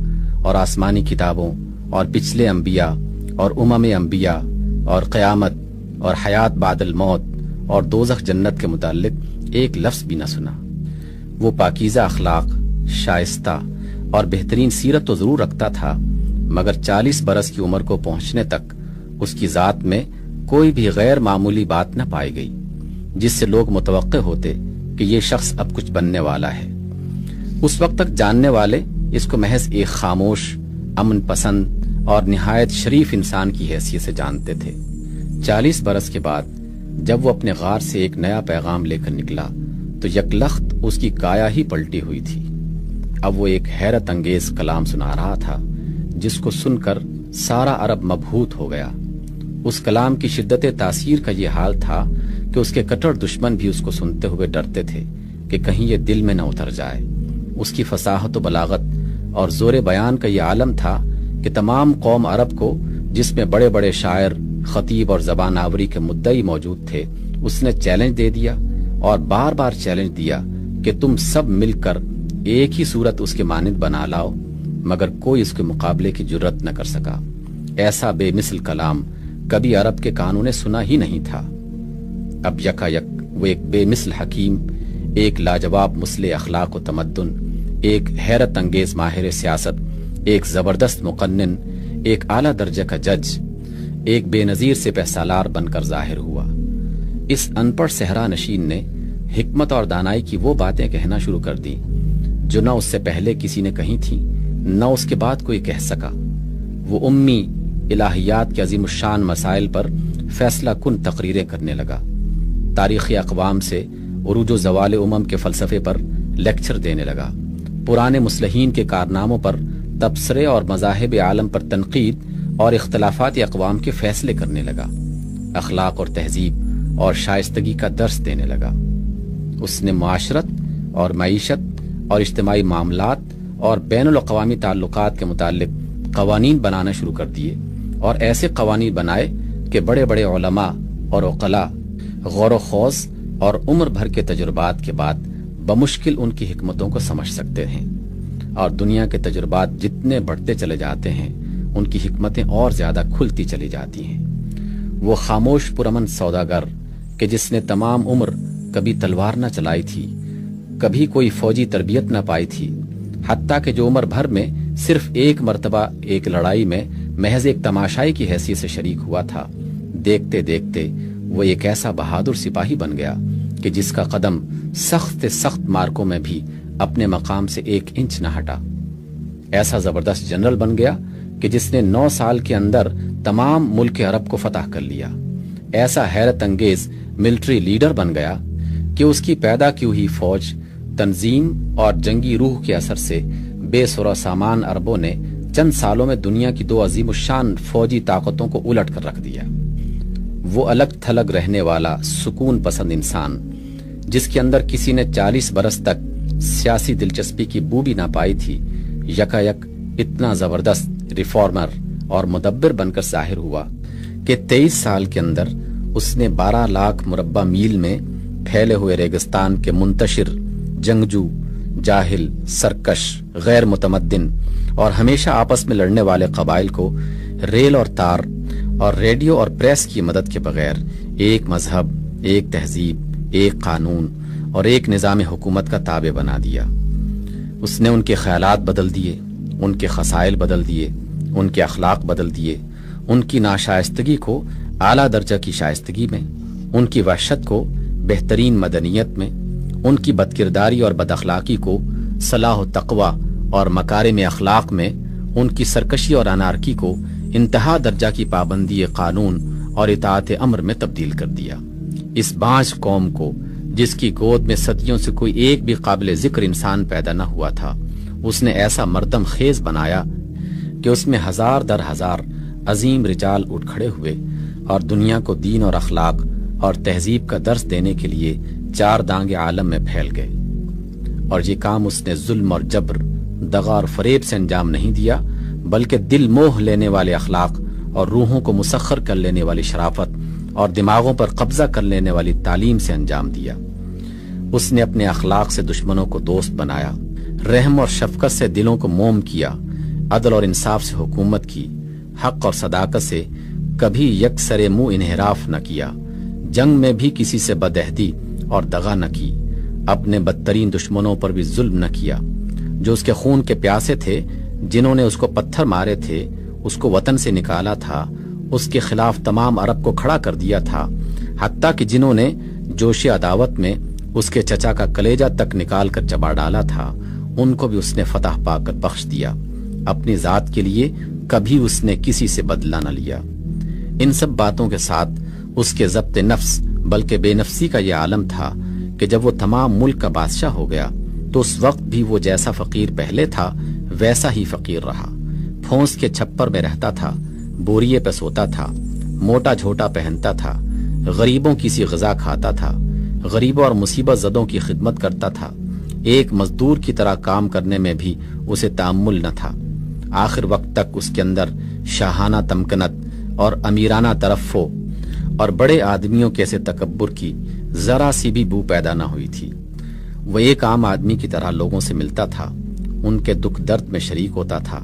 اور آسمانی کتابوں اور پچھلے انبیاء اور انبیاء اور قیامت اور حیات بعد الموت اور دوزخ جنت کے متعلق ایک لفظ بھی نہ سنا۔ وہ پاکیزہ اخلاق، شائستہ اور بہترین سیرت تو ضرور رکھتا تھا، مگر 40 برس کی عمر کو پہنچنے تک اس کی ذات میں کوئی بھی غیر معمولی بات نہ پائی گئی جس سے لوگ متوقع ہوتے کہ یہ شخص اب کچھ بننے والا ہے۔ اس وقت تک جاننے والے اس کو محض ایک خاموش، امن پسند اور نہایت شریف انسان کی حیثیت سے جانتے تھے۔ 40 برس کے بعد جب وہ اپنے غار سے ایک نیا پیغام لے کر نکلا تو یکلخت اس کی کایا ہی پلٹی ہوئی تھی۔ اب وہ ایک حیرت انگیز کلام سنا رہا تھا جس کو سن کر سارا عرب مبہوت ہو گیا۔ اس کلام کی شدت تاثیر کا یہ حال تھا کہ اس کے کٹر دشمن بھی اس کو سنتے ہوئے ڈرتے تھے کہ کہیں یہ دل میں نہ اتر جائے۔ اس کی فصاحت و بلاغت اور زور بیان کا یہ عالم تھا کہ تمام قوم عرب کو، جس میں بڑے بڑے شاعر، خطیب اور زبان آوری کے مدعی موجود تھے، اس نے چیلنج دے دیا اور بار بار چیلنج دیا کہ تم سب مل کر ایک ہی صورت اس کے مانند بنا لاؤ، مگر کوئی اس کے مقابلے کی جرت نہ کر سکا۔ ایسا بے مثل کلام کبھی عرب کے کانوں نے سنا ہی نہیں تھا۔ اب یکا یک وہ ایک بے مثل حکیم، ایک لاجواب مصلح اخلاق و تمدن، ایک حیرت انگیز ماہر سیاست، ایک زبردست مقنن، ایک اعلیٰ درجے کا جج، ایک بے نظیر سپہ سالار بن کر ظاہر ہوا۔ اس ان پڑھ صحرا نشین نے حکمت اور دانائی کی وہ باتیں کہنا شروع کر دی جو نہ اس سے پہلے کسی نے کہی تھی، نہ اس کے بعد کوئی کہہ سکا۔ وہ امی الہیات کے عظیم الشان مسائل پر فیصلہ کن تقریریں کرنے لگا، تاریخی اقوام سے عروج و زوال امم کے فلسفے پر لیکچر دینے لگا، پرانے مصلحین کے کارناموں پر تبصرے اور مذاہب عالم پر تنقید اور اختلافات اقوام کے فیصلے کرنے لگا، اخلاق اور تہذیب اور شائستگی کا درس دینے لگا۔ اس نے معاشرت اور معیشت اور اجتماعی معاملات اور بین الاقوامی تعلقات کے متعلق قوانین بنانا شروع کر دیے، اور ایسے قوانین بنائے کہ بڑے بڑے علماء اور عقلاء غور و خوض اور عمر بھر کے تجربات کے بعد بمشکل ان کی حکمتوں کو سمجھ سکتے ہیں، اور دنیا کے تجربات جتنے بڑھتے چلے جاتے ہیں ان کی حکمتیں اور زیادہ کھلتی چلی جاتی ہیں۔ وہ خاموش پرامن سوداگر کہ جس نے تمام عمر کبھی تلوار نہ چلائی تھی، کبھی کوئی فوجی تربیت نہ پائی تھی، حتیٰ کہ جو عمر بھر میں صرف ایک مرتبہ ایک لڑائی میں محض ایک تماشائی کی حیثیت سے شریک ہوا تھا، دیکھتے دیکھتے وہ ایک ایسا بہادر سپاہی بن گیا کہ جس کا قدم سخت سخت مارکوں میں بھی اپنے مقام سے 1 انچ نہ ہٹا، ایسا زبردست جنرل بن گیا کہ جس نے 9 سال کے اندر تمام ملک عرب کو فتح کر لیا، ایسا حیرت انگیز ملٹری لیڈر بن گیا کہ اس کی پیدا کی ہوئی فوج، تنظیم اور جنگی روح کے اثر سے بے سر و سامان عربوں نے چند سالوں میں دنیا کی 2 عظیم الشان فوجی طاقتوں کو الٹ کر رکھ دیا۔ وہ الگ تھلگ رہنے والا سکون پسند انسان جس کے اندر کسی نے 40 برس تک سیاسی دلچسپی کی بو بھی نہ پائی تھی، یکا یک اتنا زبردست ریفارمر اور مدبر بن کر ظاہر ہوا کہ 23 سال کے اندر اس نے 12 لاکھ مربع میل میں پھیلے ہوئے ریگستان کے منتشر، جنگجو، جاہل، سرکش، غیر متمدن اور ہمیشہ آپس میں لڑنے والے قبائل کو ریل اور تار اور ریڈیو اور پریس کی مدد کے بغیر ایک مذہب، ایک تہذیب، ایک قانون اور ایک نظام حکومت کا تابع بنا دیا۔ اس نے ان کے خیالات بدل دیے، ان کے خصائل بدل دیے، ان کے اخلاق بدل دیے، ان کی ناشائستگی کو اعلیٰ درجہ کی شائستگی میں، ان کی وحشت کو بہترین مدنیت میں، ان کی بدکرداری اور بد اخلاقی کو صلاح و تقوی اور مکارم اخلاق میں، ان کی سرکشی اور انارکی کو انتہا درجہ کی پابندی قانون اور اطاعت امر میں تبدیل کر دیا۔ اس بانج قوم کو جس کی گود میں صدیوں سے کوئی ایک بھی قابل ذکر انسان پیدا نہ ہوا تھا، اس نے ایسا مردم خیز بنایا کہ اس میں ہزار در ہزار عظیم رجال اٹھ کھڑے ہوئے اور دنیا کو دین اور اخلاق اور تہذیب کا درس دینے کے لیے 4 دانگے عالم میں پھیل گئے۔ اور یہ کام اس نے ظلم اور جبر، دغا اور فریب سے انجام نہیں دیا، بلکہ دل موہ لینے والے اخلاق اور روحوں کو مسخر کر لینے والی شرافت اور دماغوں پر قبضہ کر لینے والی تعلیم سے انجام دیا۔ اس نے اپنے اخلاق سے دشمنوں کو دوست بنایا، رحم اور شفقت سے دلوں کو موم کیا، عدل اور انصاف سے حکومت کی، حق اور صداقت سے کبھی یک سر منہ انحراف نہ کیا، جنگ میں بھی کسی سے بدعہدی اور دغا نہ کی، اپنے بدترین دشمنوں پر بھی ظلم نہ کیا، جو اس کے خون کے پیاسے تھے، جنہوں نے اس کو پتھر مارے تھے، اس کو وطن سے نکالا تھا، اس کے خلاف تمام عرب کو کھڑا کر دیا تھا، حتیٰ کہ جنہوں نے جوش عداوت میں اس کے چچا کا کلیجہ تک نکال کر چبا ڈالا تھا، ان کو بھی اس نے فتح پا کر بخش دیا۔ اپنی ذات کے لیے کبھی اس نے کسی سے بدلہ نہ لیا۔ ان سب باتوں کے ساتھ اس کے ضبط نفس بلکہ بے نفسی کا یہ عالم تھا کہ جب وہ تمام ملک کا بادشاہ ہو گیا تو اس وقت بھی وہ جیسا فقیر پہلے تھا ویسا ہی فقیر رہا۔ پھونس کے چھپر میں رہتا تھا، بوریے پہ سوتا تھا، موٹا جھوٹا پہنتا تھا، غریبوں کی سی غذا کھاتا تھا، غریبوں اور مصیبت زدوں کی خدمت کرتا تھا، ایک مزدور کی طرح کام کرنے میں بھی اسے تأمل نہ تھا۔ آخر وقت تک اس کے اندر شاہانہ تمکنت اور امیرانہ ترفع اور بڑے آدمیوں کے ایسے تکبر کی ذرا سی بھی بو پیدا نہ ہوئی تھی۔ وہ ایک عام آدمی کی طرح لوگوں سے ملتا تھا، ان کے دکھ درد میں شریک ہوتا تھا،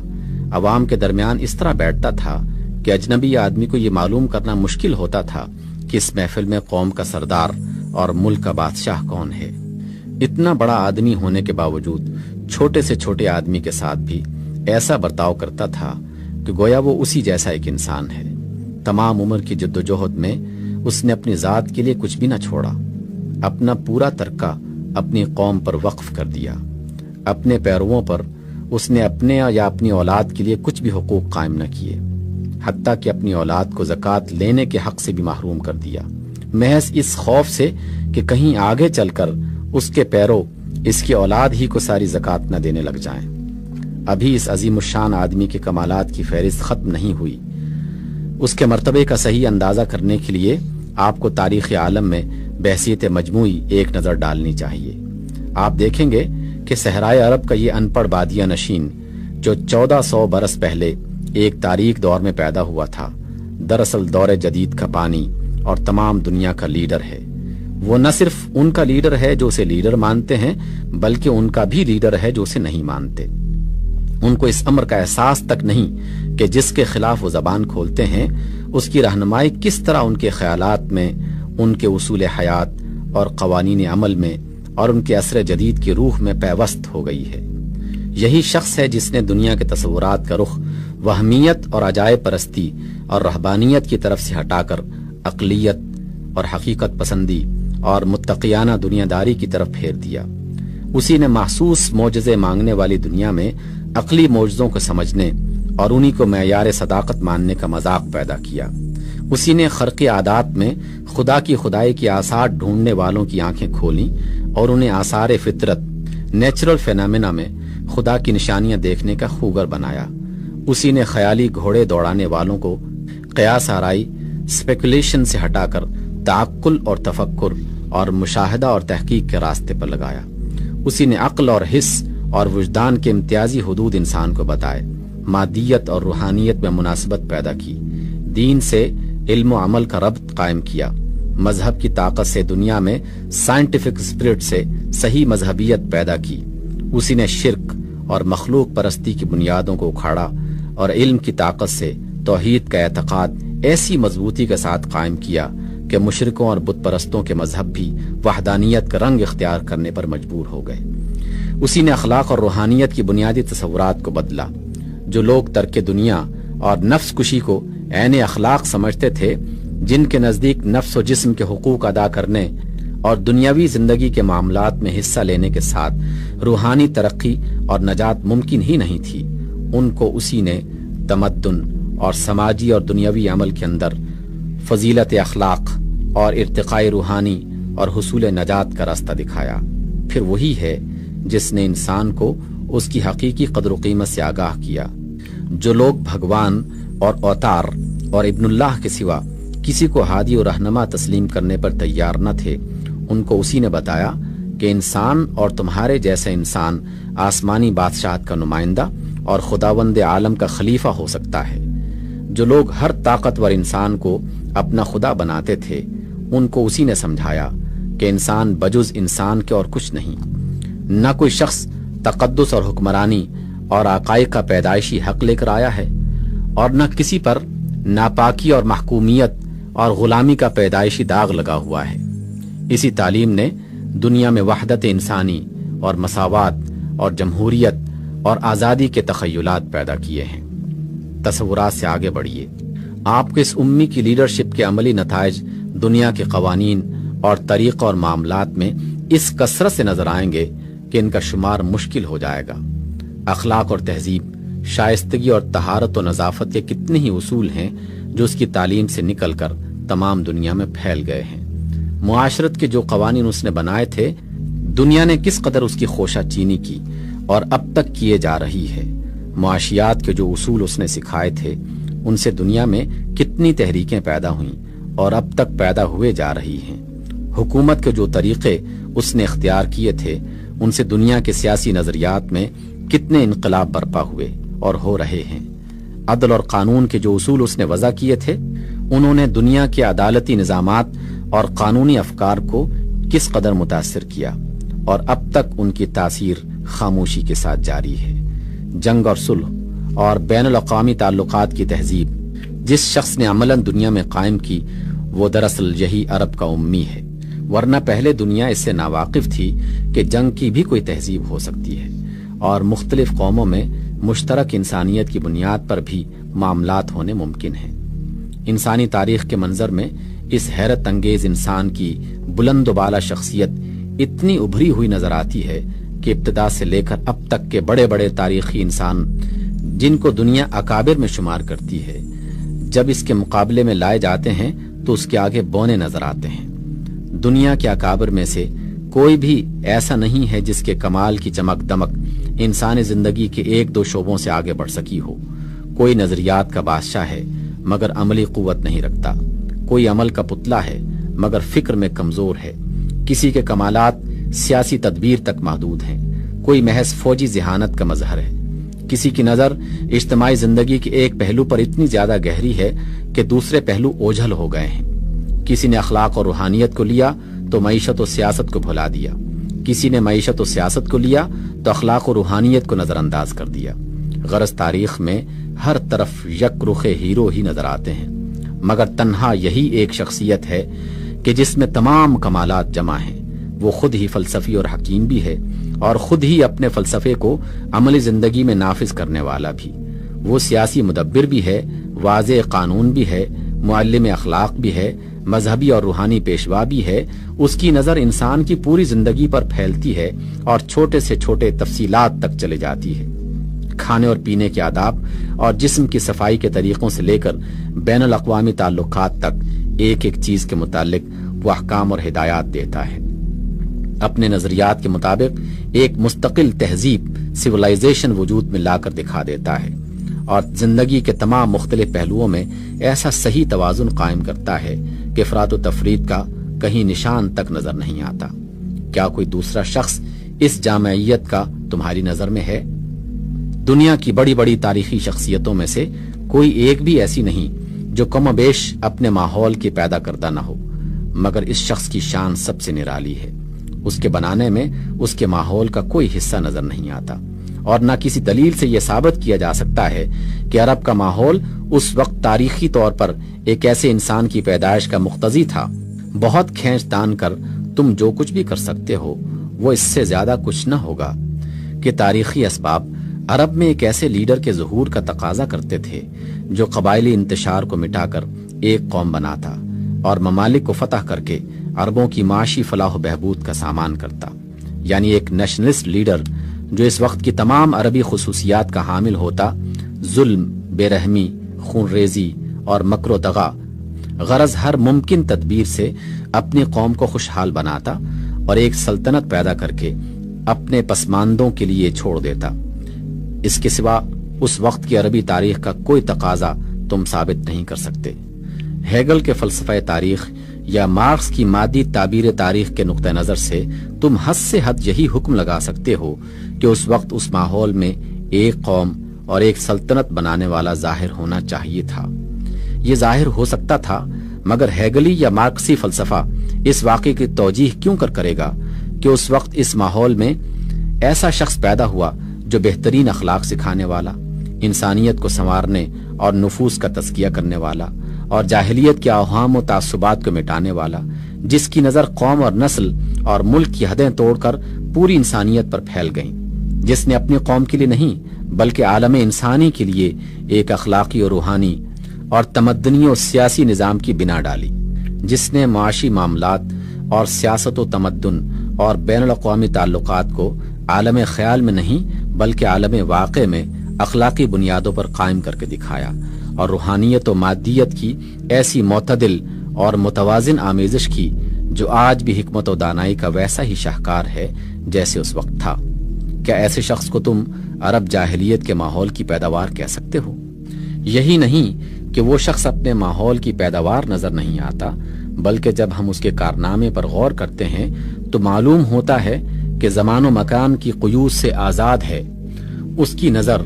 عوام کے درمیان اس طرح بیٹھتا تھا کہ اجنبی آدمی کو یہ معلوم کرنا مشکل ہوتا تھا کہ اس محفل میں قوم کا سردار اور ملک کا بادشاہ کون ہے۔ اتنا بڑا آدمی ہونے کے باوجود چھوٹے سے چھوٹے آدمی کے ساتھ بھی ایسا برتاؤ کرتا تھا کہ گویا وہ اسی جیسا ایک انسان ہے۔ تمام عمر کی جد و جہد میں اس نے اپنی ذات کے لیے کچھ بھی نہ چھوڑا، اپنا پورا ترکہ اپنی قوم پر وقف کر دیا۔ اپنے پیرووں پر اس نے اپنے یا اپنی اولاد کے لیے کچھ بھی حقوق قائم نہ کیے، حتیٰ کہ اپنی اولاد کو زکوٰۃ لینے کے حق سے بھی محروم کر دیا، محض اس خوف سے کہ کہیں آگے چل کر اس کے پیرو اس کی اولاد ہی کو ساری زکوٰۃ نہ دینے لگ جائیں۔ ابھی اس عظیم الشان آدمی کے کمالات کی فہرست ختم نہیں ہوئی۔ اس کے مرتبے کا صحیح اندازہ کرنے کے لیے آپ کو تاریخ عالم میں بحیثیت مجموعی ایک نظر ڈالنی چاہیے۔ آپ دیکھیں گے کہ صحرائے عرب کا یہ ان پڑھ بادیہ نشین جو 1400 برس پہلے ایک تاریک دور میں پیدا ہوا تھا، دراصل دور جدید کا بانی اور تمام دنیا کا لیڈر ہے۔ وہ نہ صرف ان کا لیڈر ہے جو اسے لیڈر مانتے ہیں، بلکہ ان کا بھی لیڈر ہے جو اسے نہیں مانتے۔ ان کو اس امر کا احساس تک نہیں کہ جس کے خلاف وہ زبان کھولتے ہیں اس کی رہنمائی کس طرح ان کے خیالات میں، ان کے اصول حیات اور قوانین عمل میں اور ان کے عصر جدید کی روح میں پیوست ہو گئی ہے۔ یہی شخص ہے جس نے دنیا کے تصورات کا رخ وہمیت اور عجائب پرستی اور رہبانیت کی طرف سے ہٹا کر عقلیت اور حقیقت پسندی اور متقیانہ دنیا داری کی طرف پھیر دیا۔ اسی نے محسوس معجزے مانگنے والی دنیا میں عقلی معجزوں کو سمجھنے اور انہی کو معیار صداقت ماننے کا مذاق پیدا کیا۔ اسی نے خرقی عادات میں خدا کی خدائی کی آثار ڈھونڈنے والوں کی آنکھیں کھولیں اور انہیں آثار فطرت، نیچرل فینامنا میں خدا کی نشانیاں دیکھنے کا خوگر بنایا۔ اسی نے خیالی گھوڑے دوڑانے والوں کو قیاس آرائی، اسپیکولیشن سے ہٹا کر تعقل اور تفکر اور مشاہدہ اور تحقیق کے راستے پر لگایا۔ اسی نے عقل اور حس اور وجدان کے امتیازی حدود انسان کو بتائے، مادیت اور روحانیت میں مناسبت پیدا کی، دین سے علم و عمل کا ربط قائم کیا، مذہب کی طاقت سے دنیا میں سائنٹیفک اسپرٹ سے صحیح مذہبیت پیدا کی۔ اسی نے شرک اور مخلوق پرستی کی بنیادوں کو اکھاڑا اور علم کی طاقت سے توحید کا اعتقاد ایسی مضبوطی کے ساتھ قائم کیا کہ مشرکوں اور بت پرستوں کے مذہب بھی وحدانیت کا رنگ اختیار کرنے پر مجبور ہو گئے۔ اسی نے اخلاق اور روحانیت کی بنیادی تصورات کو بدلا۔ جو لوگ ترک دنیا اور نفس کشی کو عین اخلاق سمجھتے تھے، جن کے نزدیک نفس و جسم کے حقوق ادا کرنے اور دنیاوی زندگی کے معاملات میں حصہ لینے کے ساتھ روحانی ترقی اور نجات ممکن ہی نہیں تھی، ان کو اسی نے تمدن اور سماجی اور دنیاوی عمل کے اندر فضیلت اخلاق اور ارتقاء روحانی اور حصول نجات کا راستہ دکھایا۔ پھر وہی ہے جس نے انسان کو اس کی حقیقی قدر و قیمت سے آگاہ کیا۔ جو لوگ بھگوان اور اوتار اور ابن اللہ کے سوا کسی کو ہادی و رہنما تسلیم کرنے پر تیار نہ تھے، ان کو اسی نے بتایا کہ انسان اور تمہارے جیسے انسان آسمانی بادشاہت کا نمائندہ اور خداوند عالم کا خلیفہ ہو سکتا ہے۔ جو لوگ ہر طاقتور انسان کو اپنا خدا بناتے تھے، ان کو اسی نے سمجھایا کہ انسان بجز انسان کے اور کچھ نہیں، نہ کوئی شخص تقدس اور حکمرانی اور عقائد کا پیدائشی حق لے کر آیا ہے، اور نہ کسی پر ناپاکی اور محکومیت اور غلامی کا پیدائشی داغ لگا ہوا ہے۔ اسی تعلیم نے دنیا میں وحدت انسانی اور مساوات اور جمہوریت اور آزادی کے تخیلات پیدا کیے ہیں۔ تصورات سے آگے بڑھیے، آپ کو اس امی کی لیڈرشپ کے عملی نتائج دنیا کے قوانین اور طریقہ اور معاملات میں اس کثرت سے نظر آئیں گے کہ ان کا شمار مشکل ہو جائے گا۔ اخلاق اور تہذیب، شائستگی اور طہارت و نظافت کے کتنے ہی اصول ہیں جو اس کی تعلیم سے نکل کر تمام دنیا میں پھیل گئے ہیں۔ معاشرت کے جو قوانین اس نے بنائے تھے، دنیا نے کس قدر اس کی خوشہ چینی کی اور اب تک کیے جا رہی ہے۔ معاشیات کے جو اصول اس نے سکھائے تھے، ان سے دنیا میں کتنی تحریکیں پیدا ہوئیں اور اب تک پیدا ہوئے جا رہی ہیں۔ حکومت کے جو طریقے اس نے اختیار کیے تھے، ان سے دنیا کے سیاسی نظریات میں کتنے انقلاب برپا ہوئے اور ہو رہے ہیں۔ عدل اور قانون کے جو اصول اس نے وضع کیے تھے، انہوں نے دنیا کے عدالتی نظامات اور قانونی افکار کو کس قدر متاثر کیا، اور اب تک ان کی تاثیر خاموشی کے ساتھ جاری ہے۔ جنگ اور صلح اور بین الاقوامی تعلقات کی تہذیب جس شخص نے عملاً دنیا میں قائم کی، وہ دراصل یہی عرب کا امی ہے، ورنہ پہلے دنیا اس سے ناواقف تھی کہ جنگ کی بھی کوئی تہذیب ہو سکتی ہے، اور مختلف قوموں میں مشترک انسانیت کی بنیاد پر بھی معاملات ہونے ممکن ہیں۔ انسانی تاریخ کے منظر میں اس حیرت انگیز انسان کی بلند و بالا شخصیت اتنی ابھری ہوئی نظر آتی ہے کہ ابتدا سے لے کر اب تک کے بڑے بڑے تاریخی انسان، جن کو دنیا اکابر میں شمار کرتی ہے، جب اس کے مقابلے میں لائے جاتے ہیں تو اس کے آگے بونے نظر آتے ہیں۔ دنیا کے اکابر میں سے کوئی بھی ایسا نہیں ہے جس کے کمال کی چمک دمک انسانی زندگی کے ایک دو شعبوں سے آگے بڑھ سکی ہو۔ کوئی نظریات کا بادشاہ ہے مگر عملی قوت نہیں رکھتا، کوئی عمل کا پتلا ہے مگر فکر میں کمزور ہے، کسی کے کمالات سیاسی تدبیر تک محدود ہیں، کوئی محض فوجی ذہانت کا مظہر ہے، کسی کی نظر اجتماعی زندگی کے ایک پہلو پر اتنی زیادہ گہری ہے کہ دوسرے پہلو اوجھل ہو گئے ہیں، کسی نے اخلاق اور روحانیت کو لیا تو معیشت و سیاست کو بھلا دیا، کسی نے معیشت و سیاست کو لیا تو اخلاق و روحانیت کو نظر انداز کر دیا۔ غرض تاریخ میں ہر طرف یک رخ ہیرو ہی نظر آتے ہیں، مگر تنہا یہی ایک شخصیت ہے کہ جس میں تمام کمالات جمع ہیں۔ وہ خود ہی فلسفی اور حکیم بھی ہے، اور خود ہی اپنے فلسفے کو عملی زندگی میں نافذ کرنے والا بھی۔ وہ سیاسی مدبر بھی ہے، واضح قانون بھی ہے، معلم اخلاق بھی ہے، مذہبی اور روحانی پیشوا بھی ہے۔ اس کی نظر انسان کی پوری زندگی پر پھیلتی ہے اور چھوٹے سے چھوٹے تفصیلات تک چلے جاتی ہے۔ کھانے اور پینے کے آداب اور جسم کی صفائی کے طریقوں سے لے کر بین الاقوامی تعلقات تک ایک ایک چیز کے متعلق وہ احکام اور ہدایات دیتا ہے۔ اپنے نظریات کے مطابق ایک مستقل تہذیب سویلائزیشن وجود میں لا کر دکھا دیتا ہے، اور زندگی کے تمام مختلف پہلوؤں میں ایسا صحیح توازن قائم کرتا ہے کہ افراط و تفریط کا کہیں نشان تک نظر نہیں آتا۔ کیا کوئی دوسرا شخص اس جامعیت کا تمہاری نظر میں ہے؟ دنیا کی بڑی بڑی تاریخی شخصیتوں میں سے کوئی ایک بھی ایسی نہیں جو کم و بیش اپنے ماحول کی پیدا کردہ نہ ہو، مگر اس شخص کی شان سب سے نرالی ہے۔ اس کے بنانے میں اس کے ماحول کا کوئی حصہ نظر نہیں آتا، اور نہ کسی دلیل سے یہ ثابت کیا جا سکتا ہے کہ عرب کا ماحول اس وقت تاریخی طور پر ایک ایسے انسان کی پیدائش کا مقتضی تھا۔ بہت کھینچ تان کر تم جو کچھ بھی کر سکتے ہو وہ اس سے زیادہ کچھ نہ ہوگا کہ تاریخی اسباب عرب میں ایک ایسے لیڈر کے ظہور کا تقاضا کرتے تھے جو قبائلی انتشار کو مٹا کر ایک قوم بناتا اور ممالک کو فتح کر کے عربوں کی معاشی فلاح و بہبود کا سامان کرتا، یعنی ایک نیشنلسٹ لیڈر جو اس وقت کی تمام عربی خصوصیات کا حامل ہوتا، ظلم، بے رحمی، خون ریزی اور مکر و دغا، غرض ہر ممکن تدبیر سے اپنی قوم کو خوشحال بناتا اور ایک سلطنت پیدا کر کے اپنے پسماندوں کے لیے چھوڑ دیتا۔ اس کے سوا اس وقت کی عربی تاریخ کا کوئی تقاضا تم ثابت نہیں کر سکتے۔ ہیگل کے فلسفہ تاریخ یا مارکس کی مادی تعبیر تاریخ کے نقطہ نظر سے تم حد سے حد یہی حکم لگا سکتے ہو کہ اس وقت اس ماحول میں ایک قوم اور ایک سلطنت بنانے والا ظاہر ہونا چاہیے تھا۔ یہ ظاہر ہو سکتا تھا، مگر ہیگلی یا مارکسی فلسفہ اس واقعے کی توجیح کیوں کرے گا کہ اس وقت اس ماحول میں ایسا شخص پیدا ہوا جو بہترین اخلاق سکھانے والا، انسانیت کو سنوارنے اور نفوس کا تزکیہ کرنے والا اور جاہلیت کے اوہام و تعصبات کو مٹانے والا، جس کی نظر قوم اور نسل اور ملک کی حدیں توڑ کر پوری انسانیت پر پھیل گئیں، جس نے اپنی قوم کے لیے نہیں بلکہ عالم انسانی کے لیے ایک اخلاقی اور روحانی اور تمدنی اور سیاسی نظام کی بنا ڈالی، جس نے معاشی معاملات اور سیاست و تمدن اور بین الاقوامی تعلقات کو عالم خیال میں نہیں بلکہ عالم واقع میں اخلاقی بنیادوں پر قائم کر کے دکھایا، اور روحانیت و مادیت کی ایسی معتدل اور متوازن آمیزش کی جو آج بھی حکمت و دانائی کا ویسا ہی شاہکار ہے جیسے اس وقت تھا۔ کیا ایسے شخص کو تم عرب جاہلیت کے ماحول کی پیداوار کہہ سکتے ہو؟ یہی نہیں کہ وہ شخص اپنے ماحول کی پیداوار نظر نہیں آتا، بلکہ جب ہم اس کے کارنامے پر غور کرتے ہیں تو معلوم ہوتا ہے کہ زمان و مکان کی قیود سے آزاد ہے۔ اس کی نظر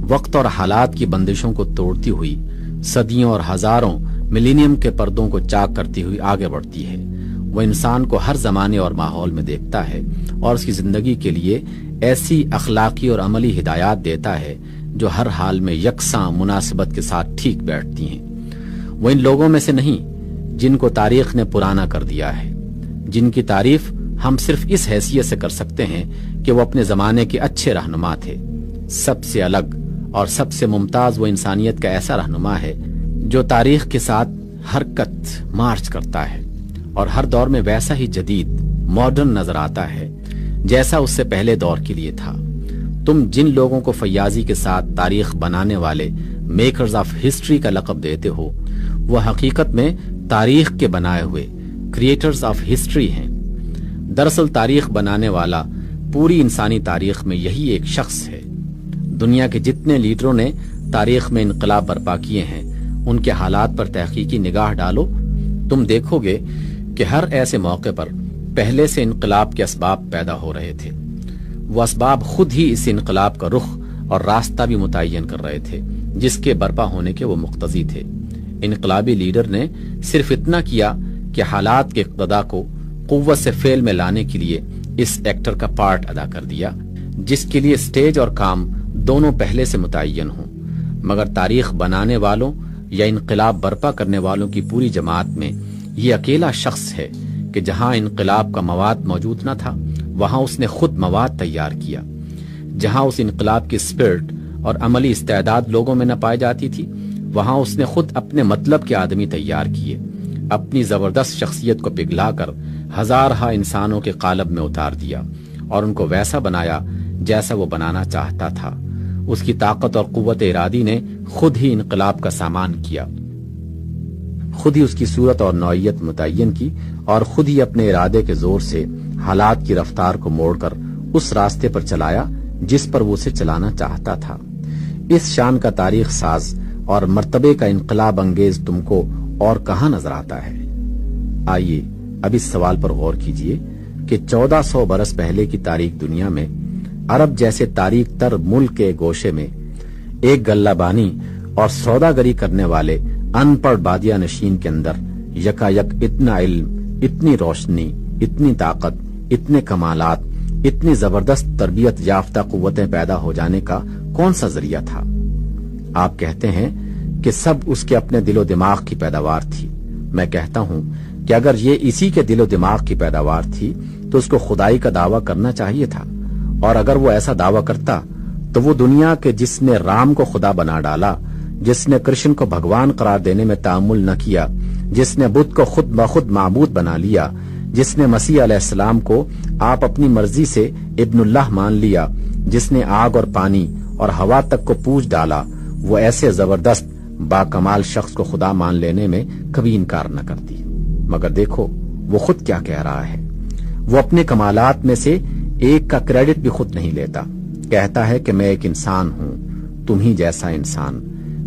وقت اور حالات کی بندشوں کو توڑتی ہوئی صدیوں اور ہزاروں ملینیم کے پردوں کو چاک کرتی ہوئی آگے بڑھتی ہے۔ وہ انسان کو ہر زمانے اور ماحول میں دیکھتا ہے اور اس کی زندگی کے لیے ایسی اخلاقی اور عملی ہدایات دیتا ہے جو ہر حال میں یکساں مناسبت کے ساتھ ٹھیک بیٹھتی ہیں۔ وہ ان لوگوں میں سے نہیں جن کو تاریخ نے پرانا کر دیا ہے، جن کی تعریف ہم صرف اس حیثیت سے کر سکتے ہیں کہ وہ اپنے زمانے کے اچھے رہنما تھے۔ سب سے الگ اور سب سے ممتاز وہ انسانیت کا ایسا رہنما ہے جو تاریخ کے ساتھ حرکت مارچ کرتا ہے اور ہر دور میں ویسا ہی جدید ماڈرن نظر آتا ہے جیسا اس سے پہلے دور کے لیے تھا۔ تم جن لوگوں کو فیاضی کے ساتھ تاریخ بنانے والے میکرز آف ہسٹری کا لقب دیتے ہو، وہ حقیقت میں تاریخ کے بنائے ہوئے کریٹرز آف ہسٹری ہیں۔ دراصل تاریخ بنانے والا پوری انسانی تاریخ میں یہی ایک شخص ہے۔ دنیا کے جتنے لیڈروں نے تاریخ میں انقلاب برپا کیے ہیں، ان کے حالات پر تحقیقی نگاہ ڈالو، تم دیکھو گے کہ ہر ایسے موقع پر پہلے سے انقلاب کے اسباب پیدا ہو رہے تھے۔ وہ اسباب خود ہی اس انقلاب کا رخ اور راستہ بھی متعین کر رہے تھے جس کے برپا ہونے کے وہ مقتضی تھے۔ انقلابی لیڈر نے صرف اتنا کیا کہ حالات کے اقتضاء کو قوت سے فعل میں لانے کے لیے اس ایکٹر کا پارٹ ادا کر دیا جس کے لیے سٹیج اور کام دونوں پہلے سے متعین ہوں، مگر تاریخ بنانے والوں یا انقلاب برپا کرنے والوں کی پوری جماعت میں یہ اکیلا شخص ہے کہ جہاں انقلاب کا مواد موجود نہ تھا وہاں اس نے خود مواد تیار کیا، جہاں اس انقلاب کی اسپرٹ اور عملی استعداد لوگوں میں نہ پائی جاتی تھی وہاں اس نے خود اپنے مطلب کے آدمی تیار کیے، اپنی زبردست شخصیت کو پگھلا کر ہزارہا انسانوں کے قالب میں اتار دیا اور ان کو ویسا بنایا جیسا وہ بنانا چاہتا تھا۔ اس کی طاقت اور قوت ارادی نے خود ہی انقلاب کا سامان کیا، خود ہی اس کی صورت اور نوعیت متعین کی اور خود ہی اپنے ارادے کے زور سے حالات کی رفتار کو موڑ کر اس راستے پر چلایا جس پر وہ اسے چلانا چاہتا تھا۔ اس شان کا تاریخ ساز اور مرتبے کا انقلاب انگیز تم کو اور کہاں نظر آتا ہے؟ آئیے اب اس سوال پر غور کیجئے کہ 1400 برس پہلے کی تاریخ دنیا میں عرب جیسے تاریخ تر ملک کے گوشے میں ایک گلہ بانی اور سوداگری کرنے والے ان پڑھ بادیہ نشین کے اندر یکا یک اتنا علم، اتنی روشنی، اتنی طاقت، اتنے کمالات، اتنی زبردست تربیت یافتہ قوتیں پیدا ہو جانے کا کون سا ذریعہ تھا؟ آپ کہتے ہیں کہ سب اس کے اپنے دل و دماغ کی پیداوار تھی۔ میں کہتا ہوں کہ اگر یہ اسی کے دل و دماغ کی پیداوار تھی تو اس کو خدائی کا دعویٰ کرنا چاہیے تھا، اور اگر وہ ایسا دعویٰ کرتا تو وہ دنیا کے جس نے رام کو خدا بنا ڈالا، جس نے کرشن کو بھگوان قرار دینے میں تعامل نہ کیا، جس نے بدھ کو خود بخود معبود بنا لیا، جس نے مسیح علیہ السلام کو آپ اپنی مرضی سے ابن اللہ مان لیا، جس نے آگ اور پانی اور ہوا تک کو پوج ڈالا، وہ ایسے زبردست باکمال شخص کو خدا مان لینے میں کبھی انکار نہ کرتی۔ مگر دیکھو وہ خود کیا کہہ رہا ہے، وہ اپنے کمالات میں سے ایک کا کریڈٹ بھی خود نہیں لیتا، کہتا ہے کہ میں ایک انسان ہوں، تم ہی جیسا انسان،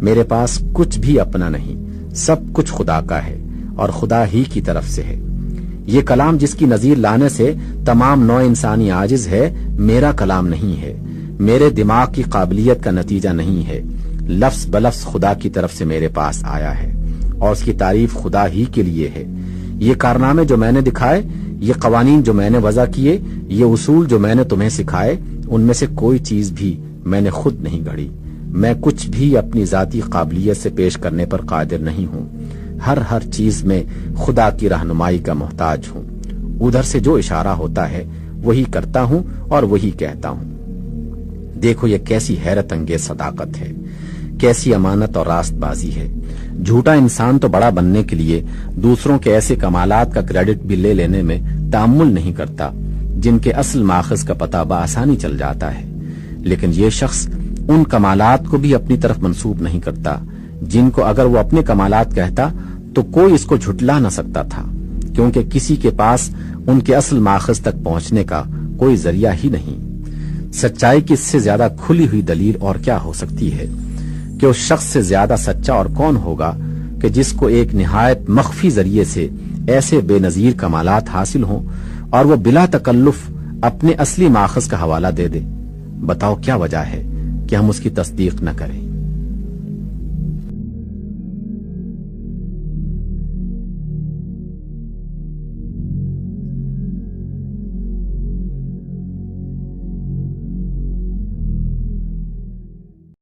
میرے پاس کچھ بھی اپنا نہیں، سب کچھ خدا کا ہے اور خدا ہی کی طرف سے ہے۔ یہ کلام جس کی نظیر لانے سے تمام نوع انسانی عاجز ہے، میرا کلام نہیں ہے، میرے دماغ کی قابلیت کا نتیجہ نہیں ہے، لفظ بلفظ خدا کی طرف سے میرے پاس آیا ہے اور اس کی تعریف خدا ہی کے لیے ہے۔ یہ کارنامے جو میں نے دکھائے، یہ قوانین جو میں نے وضع کیے، یہ اصول جو میں نے تمہیں سکھائے، ان میں سے کوئی چیز بھی میں نے خود نہیں گھڑی، میں کچھ بھی اپنی ذاتی قابلیت سے پیش کرنے پر قادر نہیں ہوں، ہر چیز میں خدا کی رہنمائی کا محتاج ہوں۔ ادھر سے جو اشارہ ہوتا ہے وہی کرتا ہوں اور وہی کہتا ہوں۔ دیکھو یہ کیسی حیرت انگیز صداقت ہے، کیسی امانت اور راست بازی ہے۔ جھوٹا انسان تو بڑا بننے کے لیے دوسروں کے ایسے کمالات کا کریڈٹ بھی لے لینے میں تأمل نہیں کرتا جن کے اصل ماخذ کا پتہ بآسانی چل جاتا ہے، لیکن یہ شخص ان کمالات کو بھی اپنی طرف منسوب نہیں کرتا جن کو اگر وہ اپنے کمالات کہتا تو کوئی اس کو جھٹلا نہ سکتا تھا، کیونکہ کسی کے پاس ان کے اصل ماخذ تک پہنچنے کا کوئی ذریعہ ہی نہیں۔ سچائی کی اس سے زیادہ کھلی ہوئی دلیل اور کیا ہو سکتی ہے کہ اس شخص سے زیادہ سچا اور کون ہوگا کہ جس کو ایک نہایت مخفی ذریعے سے ایسے بے نظیر کمالات حاصل ہوں اور وہ بلا تکلف اپنے اصلی ماخذ کا حوالہ دے دے۔ بتاؤ کیا وجہ ہے کہ ہم اس کی تصدیق نہ کریں؟